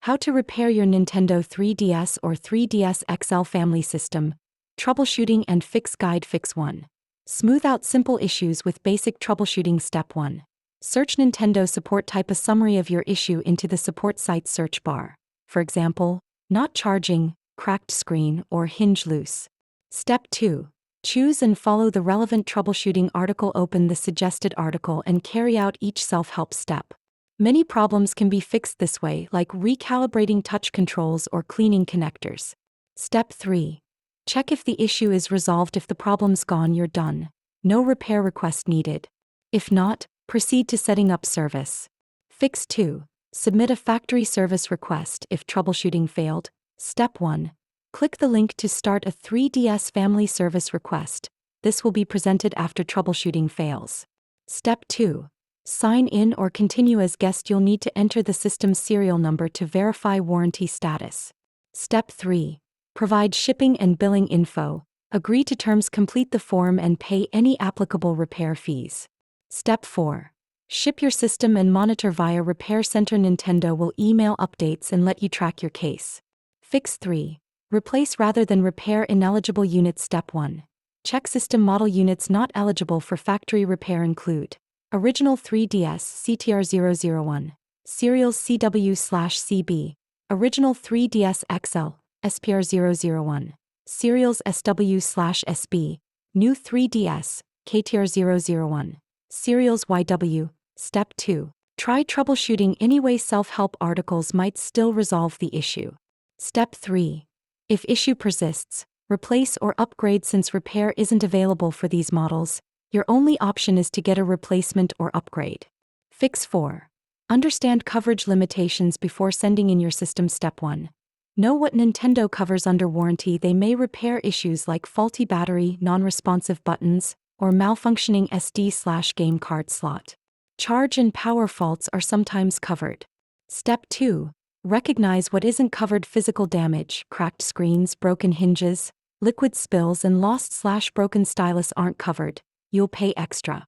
How to repair your Nintendo 3DS or 3DS XL family system. Troubleshooting and fix guide. Fix 1. Smooth out simple issues with basic troubleshooting. Step 1. Search Nintendo support. Type a summary of your issue into the support site search bar. For example, not charging, cracked screen, or hinge loose. Step 2. Choose and follow the relevant troubleshooting article. Open the suggested article and carry out each self-help step. Many problems can be fixed this way, like recalibrating touch controls or cleaning connectors. Step 3. Check if the issue is resolved. If the problem's gone, you're done. No repair request needed. If not, proceed to setting up service. Fix 2. Submit a factory service request if troubleshooting failed. Step 1. Click the link to start a 3DS family service request. This will be presented after troubleshooting fails. Step 2. Sign in or continue as guest. You'll need to enter the system's serial number to verify warranty status. Step 3. Provide shipping and billing info. Agree to terms. Complete the form and pay any applicable repair fees. Step 4. Ship your system and monitor via Repair Center. Nintendo will email updates and let you track your case. Fix 3. Replace rather than repair ineligible units. Step 1. Check system model. Units not eligible for factory repair include original 3DS CTR001, serials CW/CB, original 3DS XL SPR001, serials SW/SB, new 3DS KTR001, serials YW. Step 2. Try troubleshooting anyway. Self-help articles might still resolve the issue. Step 3. If issue persists, replace or upgrade. Since repair isn't available for these models, your only option is to get a replacement or upgrade. Fix 4. Understand coverage limitations before sending in your system. Step 1. Know what Nintendo covers under warranty. They may repair issues like faulty battery, non-responsive buttons, or malfunctioning SD/game card slot. Charge and power faults are sometimes covered. Step 2. Recognize what isn't covered. Physical damage, cracked screens, broken hinges, liquid spills, and lost/broken stylus aren't covered. You'll pay extra.